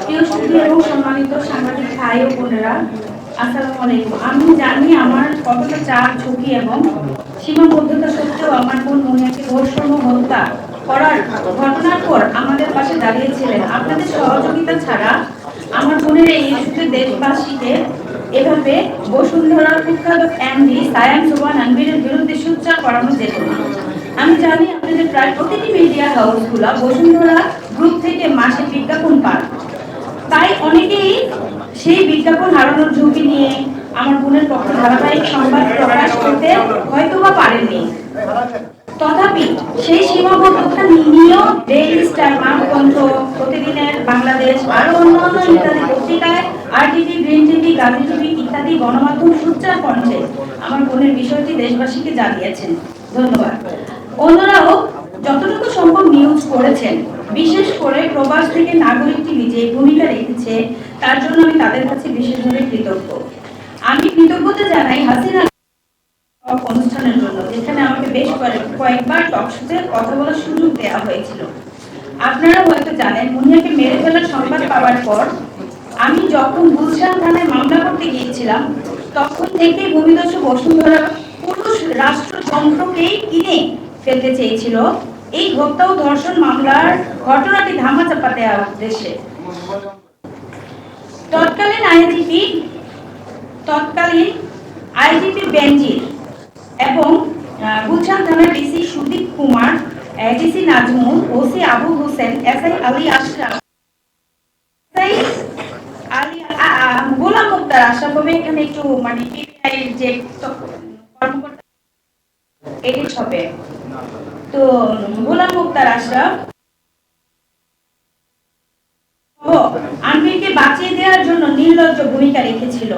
প্রিয় সুধী এবং সম্মানিত সাংবাদিক ভাই ও বোনেরা, আসসালামু আলাইকুম। আমি জানি আমার কতটা চাপ, ঝুঁকি এবং সীমাবদ্ধতা সত্ত্বেও আমার বোন মুনিয়াকে ধর্ষণ ও হত্যা করার ঘটনার পর আমাদের পাশে দাঁড়িয়েছিলেন। আপনাদের সহযোগিতা ছাড়া আমার বোনের এই ইস্যুতে দেশবাসীকে এভাবে বসুন্ধরার কুখ্যাত এমডি সায়াম সুবহান আনভীরের বিরুদ্ধে সোচ্চার করানো যেত না। আমি জানি আপনাদের প্রায় প্রতিটি মিডিয়া হাউসগুলো বসুন্ধরা গ্রুপ থেকে মাসে বিজ্ঞাপন পান, তাই অনেকেই সেই বিজ্ঞাপন হারানোর ঝুঁকি নিয়ে আমার বোনের পক্ষে ধারাবাহিক সংবাদ প্রকাশ করতে হয়তোবা পারেননি। তথাপি সেই সীমাবদ্ধতা নিয়েও ডেইলি স্টার, মানবকণ্ঠ, প্রতিদিনের বাংলাদেশ আরো অন্যান্য ইত্যাদি পত্রিকায়, RTV, green TV, Gazi TV ইত্যাদি গণমাধ্যম সোচ্চার কণ্ঠে আমার বোনের বিষয়টি দেশবাসীকে জানিয়েছেন। ধন্যবাদ। অন্যরাও যতটুকু সম্ভব নিউজ করেছেন, বিশেষ করে প্রবাস থেকে নাগরিক টিভি যে ভূমিকা রেখেছে তার জন্য আমি তাদের কাছে বিশেষভাবে কৃতজ্ঞ। আমি কৃতজ্ঞতা জানাই হাসিনা অনুষ্ঠানের জন্য, যেখানে আমাকে বেশ কয়েকবার টক শোতে কথা বলার সুযোগ দেওয়া হয়েছিল। আপনারা হয়তো জানেন, মুনিয়াকে মেরে ফেলার সংবাদ পাওয়ার পর আমি যখন গুলশান থানায় মামলা করতে গিয়েছিলাম, তখন থেকে ভূমিদস্যু বসুন্ধরা পুরুষ রাষ্ট্রযন্ত্রকেই কিনে ফেলতে চেয়েছিল এই হত্যা ও ধর্ষণ মামলার ঘটনাটি ধামাচাপা দেওয়ার উদ্দেশ্যে। তৎকালীন আইজিপি বেনজির এবং গুলশান থানার DC Sudip Kumar, DC Nazmul, OC Abu Hossain, SI Ali Ashraf, SI Ali Golam Mukhtar Ashraf হবে এখানে একটু মানে পিবিআই এর যে কর্মকর্তা এডিট হবে, তো গোলাম মুক্তার আশরাফ আনভীরকে বাঁচিয়ে দেওয়ার জন্য নির্লজ্জ ভূমিকা রেখেছিল।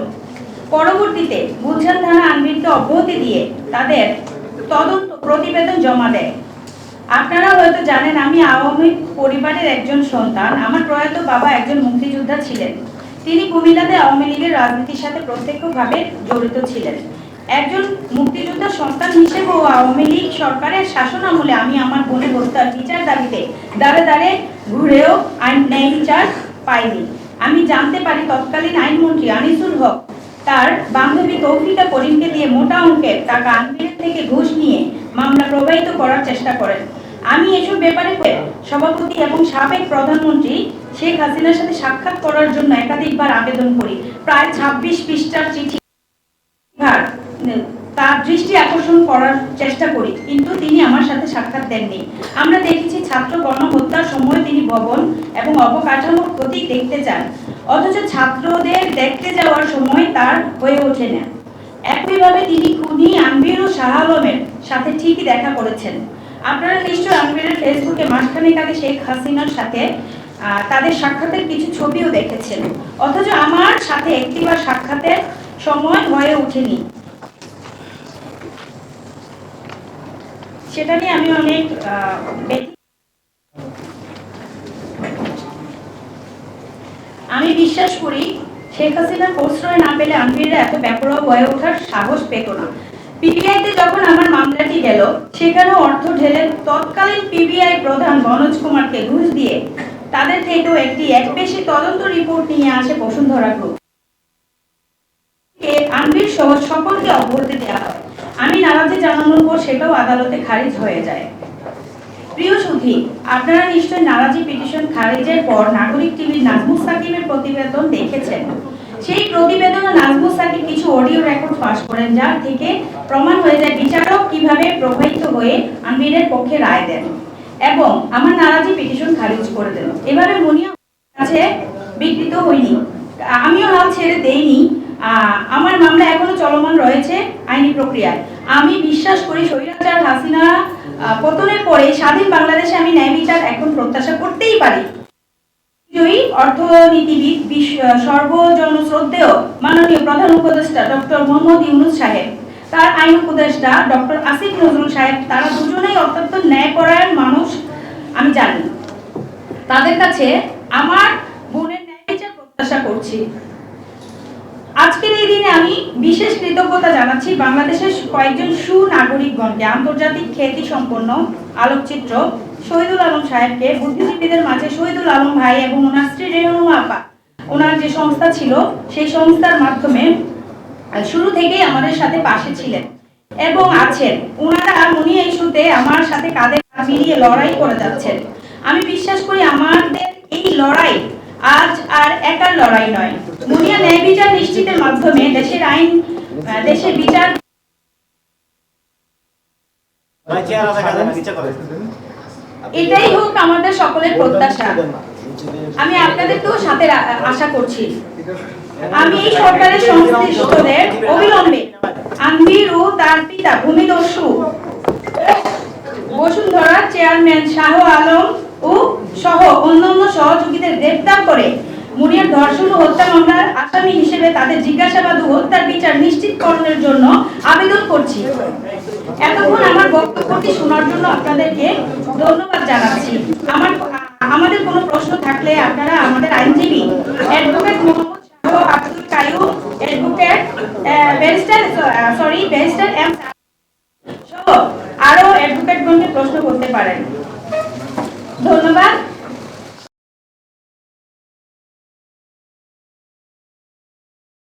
পরবর্তীতে গুলশান থানা আনভীরকে অব্যাহতি দিয়ে তাদের তদন্ত প্রতিবেদন জমা দেয়। আপনারা হয়তো জানেন, আমি আওয়ামী পরিবারের একজন সন্তান। আমার প্রয়াত বাবা একজন মুক্তিযোদ্ধা ছিলেন। তিনি কুমিল্লাতে আওয়ামী লীগের রাজনীতির সাথে প্রত্যক্ষভাবে জড়িত ছিলেন। একজন মুক্তিযোদ্ধার সন্তান হিসেবেও আওয়ামী লীগ সরকারের শাসন আমলে আমি আমার বোনের হত্যার বিচার দাবিতে দাঁড়ে দাঁড়ে ঘুরেও ন্যায় বিচার পাইনি। আমি জানতে পারি তৎকালীন আইনমন্ত্রী আনিসুল হক তার বান্ধবী তৌফিকা করিমকে দিয়ে মোটা অঙ্কের টাকা আনভীরের থেকে ঘুষ নিয়ে মামলা প্রবাহিত করার চেষ্টা করেন। আমি এসব ব্যাপারে সভাপতি এবং সাবেক প্রধানমন্ত্রী শেখ হাসিনার সাথে সাক্ষাৎ করার জন্য একাধিকবার আবেদন করি। প্রায় ২৬ পৃষ্ঠার চিঠি তার দৃষ্টি আকর্ষণ করার চেষ্টা করি, কিন্তু তিনি আমার সাথে সাক্ষাৎ দেননি। আমরা দেখেছি ছাত্র গণহত্যার সময় তিনি ভবন এবং অবকাঠামোর ক্ষতি দেখতে চান, অথচ ছাত্রদের দেখতে যাওয়ার সময় তার হয়ে ওঠে না। একইভাবে তিনি খুনি আনভীর ও শাহ আলমের সাথে ঠিকই দেখা করেছেন। আপনারা নিশ্চয় আনভীরের ফেসবুকে মাসখানেক আগে শেখ হাসিনার সাথে তাদের সাক্ষাতের কিছু ছবিও দেখেছেন, অথচ আমার সাথে একটিবার সাক্ষাতের সময় হয়ে ওঠেনি। সেটা নিয়ে আমি অনেক আমি বিশ্বাস করি শেখ হাসিনার প্রশ্রয় না পেলে আনভীররা এত ব্যাপরোয়া হয়ে ওঠার সাহস পেত না। পিবিআইতে যখন আমার মামলাটি গেল, সেখানেও অর্থ ঢেলে তৎকালীন পিবিআই প্রধান মনোজ কুমারকে ঘুষ দিয়ে তাদের থেকেও একটি একপেশী তদন্ত রিপোর্ট নিয়ে আসে বসুন্ধরা গ্রুপ। আনভীর সহ সকলকে অব্যাহতি দেওয়া হয়। আমি নারাজি জানানোর পর সেটাও আদালতে খারিজ হয়ে যায়। প্রিয় সুধী, আপনারা নিশ্চয় নারাজি পিটিশন খারিজের পর নাগরিক টিভির নাজমুস সাকিবের প্রতিবেদন দেখেছেন। সেই প্রতিবেদনে নাজমুস সাকিব কিছু অডিও রেকর্ড ফাঁস করেন, যার থেকে প্রমাণ হয়ে যায় বিচারক কিভাবে প্রভাবিত হয়ে আনভীরের পক্ষে রায় দেন এবং আমার নারাজি পিটিশন খারিজ করে দেন। এভাবে মুনিয়া কাছে বিকৃত হয়নি, আমিও হাল ছেড়ে দেইনি। আমার মামলা এখনো চলমান রয়েছে আইনি প্রক্রিয়ায়। আমি বিশ্বাস করি স্বৈরাচার হাসিনা পতনের পরে স্বাধীন বাংলাদেশে আমি ন্যায় বিচার এখন প্রত্যাশা করতেই পারি। অর্থনীতিবিদ, সর্বজনশ্রদ্ধেয় মাননীয় প্রধান উপদেষ্টা ডক্টর মোহাম্মদ ইউনূস সাহেব, তার আইন উপদেষ্টা ডক্টর আসিফ নজরুল সাহেব, তারা দুজনেই অত্যন্ত ন্যায়পরায়ণ মানুষ। আমি জানি তাদের কাছে আমার বোনের ন্যায় বিচার প্রত্যাশা করছি। আজকের এই দিনে আমি বিশেষ কৃতজ্ঞতা জানাচ্ছি বাংলাদেশের কয়েকজন সুনাগরিকগণকে, আন্তর্জাতিক খ্যাতি সম্পন্ন আলোকচিত্র শহীদুল আলম সাহেবকে, বুদ্ধিজীবীদের মাঝে শহীদুল আলম ভাই এবং ওনার স্ত্রী রেহনুমা আপা, ওনার যে সংস্থা ছিল সেই সংস্থার মাধ্যমে শুরু থেকেই আমাদের সাথে পাশে ছিলেন এবং আছেন। ওনারা মুনিয়া ইস্যুতে আমার সাথে কাঁধে কাঁধ মিলিয়ে লড়াই করে যাচ্ছেন। আমি বিশ্বাস করি আমাদের এই লড়াই আজ আর একার লড়াই নয়। মুনিয়া ন্যায় বিচার নিশ্চিতের মাধ্যমে দেশের আইন, দেশের বিচার এটাই হোক আমাদের সকলের প্রত্যাশা। আমি আপনাদেরকেও সাথে আশা করছি। আমি এই সরকারের সংশ্লিষ্টদের অবিলম্বে আনবির ও তার পিতা ভূমিদস্যু বসুন্ধরার চেয়ারম্যান শাহ আলম ও সহ অন্যান্য সহযোগীদের গ্রেফতার করে মুনিয়ার ধর্ষণ ও হত্যা মামলার আসামি হিসেবে তাদের জিজ্ঞাসাবাদ ও হত্যার বিচার নিশ্চিতকরণের জন্য আবেদন করছি। এতক্ষণ আমার বক্তব্যটি শোনার জন্য আপনাদেরকে ধন্যবাদ জানাচ্ছি। আমাদের কোনো প্রশ্ন থাকলে আপনারা আমাদের আইনজীবী advocate Mohammad Shah Abdul Kaiyum, advocate barrister M সহ আরো অ্যাডভোকেটগণকে প্রশ্ন করতে পারেন। ধন্যবাদ।